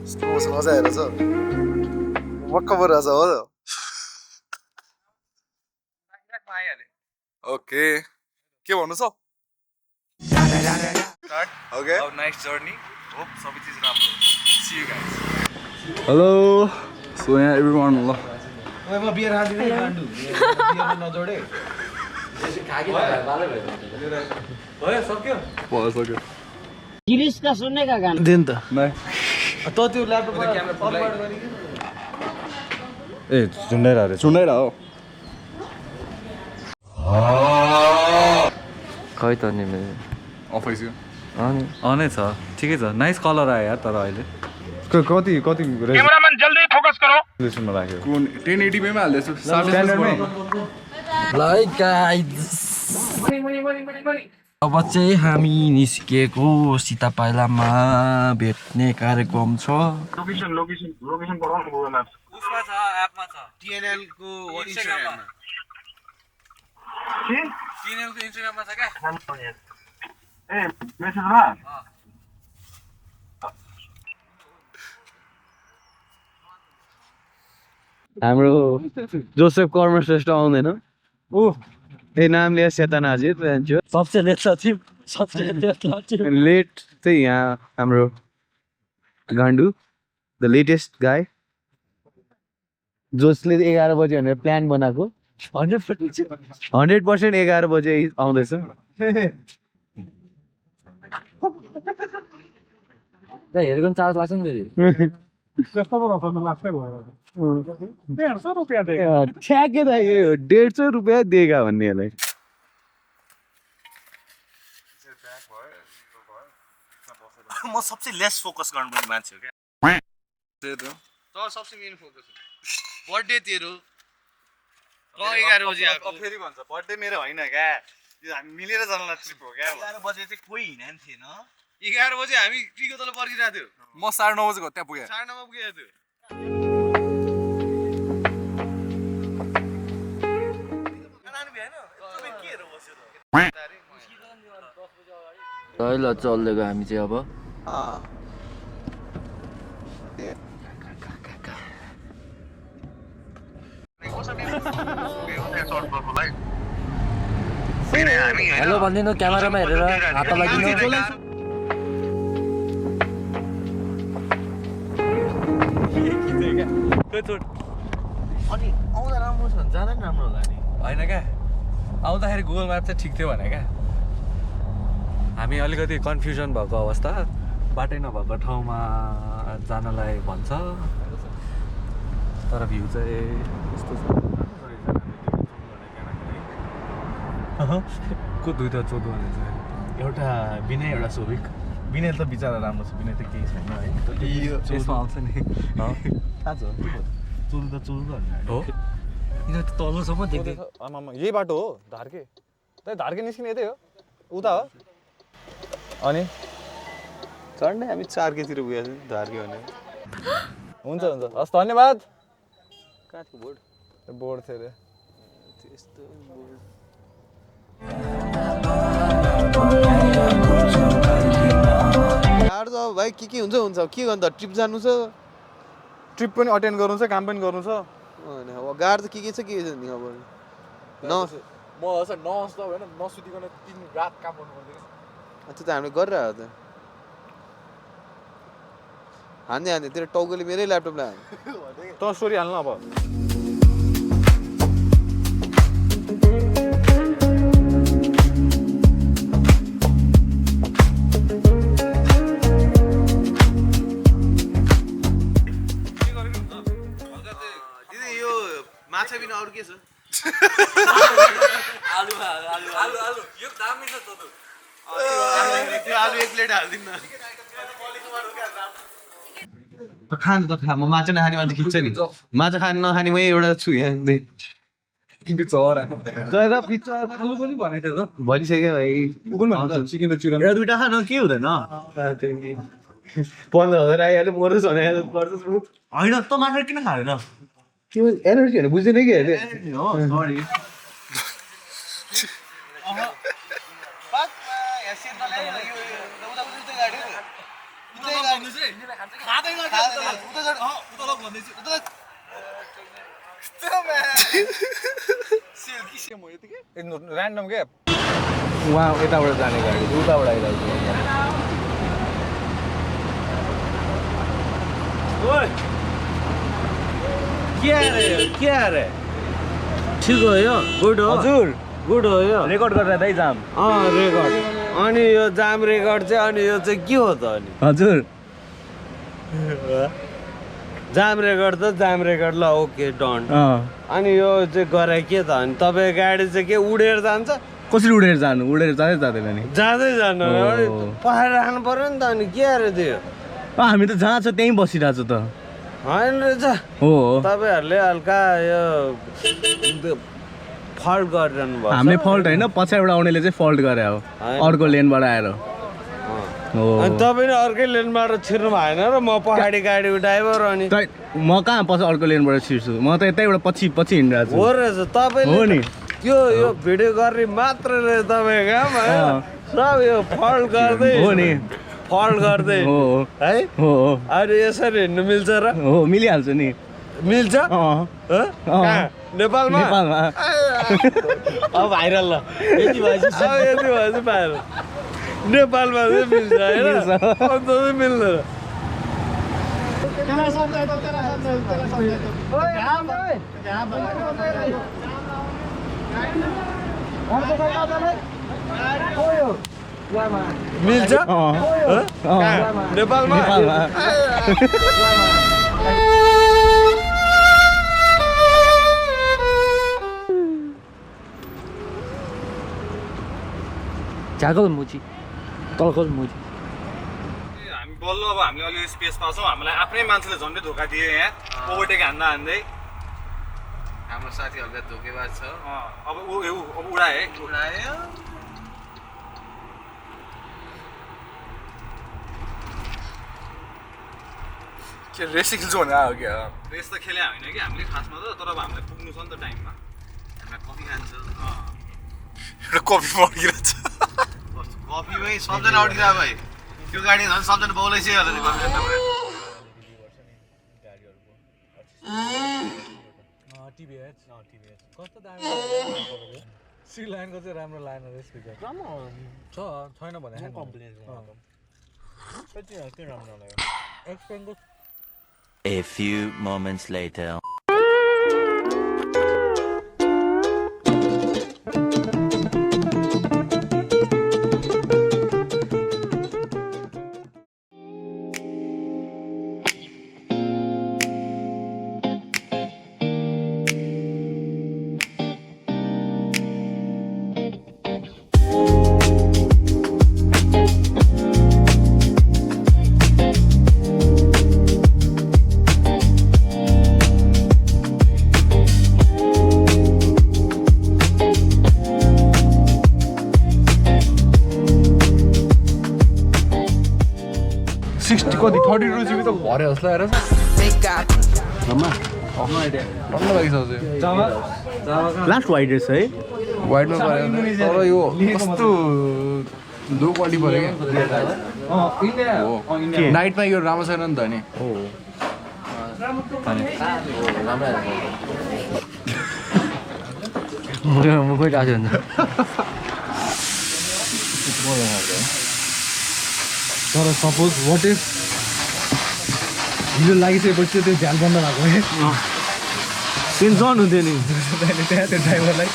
Slow motion मजा आइरहेछ वक्क परिरहेछ हो ओके के भन्नु छ ओके नाइस जर्नी होप सबै चिज राम्रो see you guys hello so यहाँ एभ्रिवान ल म बियर हाल्दिनँ गान्डु बियरमा नजोडे भयो सक्यो भयो सक्यो गिरीश का सुनने का गाना दिन त नाइ त त्यो ल्यापटपमा फरवर्ड गरि ए चुन्डाइरह हो खै त नि मेरो अफाइसक्यो अनै छ ठिकै छ नाइस कलर आयो यार तर अहिले कति क्यामेरामैन जल्दी फोकस करो रेजोल्युसनमा राख्यो 1080p मा हाल्दैछु ल है गाइस अब चाहिँ हामी निस्किएको सीता पाइलामा भेट्ने कार्यक्रम छ लोकेसन पठाउनु गुगल म्याप उसमा छ एपमा छ टिएनएल को इन्स्टाग्राममा टिएनएल को इन्स्टाग्राममा छ क्या ए मेसेजमा हाम्रो जोसेफ कर्मश्रेष्ठ आउँदैन ऊ ए नाम लिया सेतना अजित सबसे लेट लेट चाहिँ यहाँ हाम्रो गान्डु द लेटेस्ट गाई जसले 11 बजे भनेर प्लान बनाएको 100% 11 बजे आउँदैछ हेरेको चार्ज लाग्छ नि ठ्याक्कै त यो 150 रुपियाँ दिएका भन्नेहरूलाई म सबसे लेस फोकस गर्नुपर्ने मान्छे हो क्या सबसे मेन फोकस बर्थडे तेरो 11 बजे आएको फेरि भन्छ बर्थडे मेरो होइन क्या यो हामी मिलेर जानला ट्रिप हो क्या 11 बजे चाहिँ कोही हिँड्न थिएन 11 बजे हामी ट्रीको तल पर्खिरहेको थियो म 9:30 बजे त्यहाँ पुगेँ 9:30 मा पुगेको थियो ल चल्देको हामी चाहिँ अब हेलो भनिदिनु क्यामेरामा हेरेर हात लागिनु अनि आउँदा राम्रो छ भने जाँदा नि राम्रो होला नि होइन क्या आउँदाखेरि गुगल म्याप चाहिँ ठिक थियो भने क्या हामी अलिकति कन्फ्युजन भएको अवस्था बाटै नभएको ठाउँमा जानलाई भन्छ तर भ्यू चाहिँ यस्तो छ को दुईवटा चोधो भने चाहिँ एउटा विनय एउटा सोभिक विनय त बिचरा राम्रो छ विनय त केही छैन है यसमा आउँछ नि थाहा छ चोल्दो त चोल्दो हो यिनीहरू त तल्लोसम्म देख्दै यही बाटो हो धारके धारके निस्किने यतै हो उता हो अनि चढ्ने हामी 4 केतिर पुगेको छौँ धारके भने हुन्छ हस् धन्यवाद काठको बोर्ड बोर्ड थियो अरे त्यस्तो गाड त भाइ के हुन्छ के गर्नु त ट्रिप जानु छ ट्रिप पनि अटेन्ड गर्नु छ काम पनि गर्नु छ होइन अब गाड त के छ नि अब म नहस्दा होइन नसुतिकन 3 रात काम गर्नु पर्दैन त्यो त हामीले गरिरहेको त हान्ने तेरो टाउकोले मेरै ल्यापटपलाई हान्यो त स्टोरी हाल्नु अब दिदी यो माछा बिना अरू के छ आलु यो दामी छ त त्यो आलु 1 प्लेट हाल्दिन न खानु त खा म माछा नखाने मान्छे खिच्छ नि माछा खाने नखाने मै एउटा छु यहाँ भनिसक्यो भाइ चिकन र चिकन एउटा दुइटा खानु के हुँदैन 15,000 आइहाल्यो मर्दैछ भने होइन त माछा किन खाँदैन त्यो एनर्जी होइन बुझ्दैन कि अहिले ऱ्यान्डम के उहाँ यताबाट जाने गाडी उताबाट आइरहेको के अरे ठिक हो यो गुड हो हजुर गुड हो यो रेकर्ड गरेर दाइ जाम रेकर्ड अनि यो जाम रेकर्ड चाहिँ अनि यो चाहिँ के हो त अनि हजुर जाम रेकर्ड त जाम रेकर्ड ल ओके डन अनि यो चाहिँ गरे के त अनि तपाईँ गाडी चाहिँ के उडेर जान्छ कसरी उडेर जानु उडेर जाँदै जाँदैन नि जाँदै जानु पठाएर राख्नु पर्यो नि त अनि के अरे त्यो हामी त जहाँ छ त्यहीँ बसिरहेको छ त होइन रहेछ हो तपाईँहरूले हल्का यो फल्ट गरिरहनु भयो हामीले फल्ट होइन पछाडिबाट आउनेले चाहिँ फल्ट गरे हो अर्को लेनबाट आएर हो अनि तपाईँले अर्कै लेनबाट छिर्नु भएन र म पहाडी गाडीको ड्राइभर अनि म कहाँ पछि अर्को लेनबाट छिर्छु म त यतैबाट पछि पछि हिँडिरहेको छु हो रहेछ हो तपाईँले नि यो भिडियो गर्ने मात्र रहेछ तपाईँको काम सब यो फल्ट गर्दै हो नि फल्ट गर्दै हो है हो अनि यसरी हिँड्नु मिल्छ र हो मिलिहाल्छ नि मिल्छ कहाँ? नेपालमा नेपालमा अब भाइरल ल यति भएपछि भाइरल नेपालमा चाहिँ मिल्छ होइन अन्त चाहिँ मिल्दैन मिल्छ नेपालमा झागल मुची तलकल मुची हामी बल्ल अब हामीले अलिअलि स्पेस पाउँछौँ हामीलाई आफ्नै मान्छेले झन्डै धोका दियो यहाँ ओभरटेक हान्दा हान्दै हाम्रो साथी हल्का धोकेबाज छ अब उडायो के रेसिङ खेल्छु भनेर आयो क्या रेस त खेले होइन कि हामीले खासमा त तर अब हामीलाई पुग्नु छ नि त टाइममा हामीलाई कफी खान्छ एउटा कफी मर्किरहेछ कफीमै सबजना अडिरहेको भाइ त्यो गाडी झन् सबजना बाउलै चाहिँ होला कस्तो दामी सी लाइनको चाहिँ राम्रो लाइन रहेछ स्पिकर छैन भने A few moments later. कति 32 GB त भरे जस्तो आएर टन्न लागिसक्यो लास्ट वाइड रहेछ है वाइडमा पऱ्यो तर यो कस्तो लो क्वालिटी पऱ्यो क्या नाइटमा यो राम्रो छैन नि त नि तर सपोज वाट इफ हिजो लागिसकेपछि त्यो झ्याल बन्द भएको है टेन्सन हुन्थ्यो नि त्यहाँ त्यो ड्राइभरलाई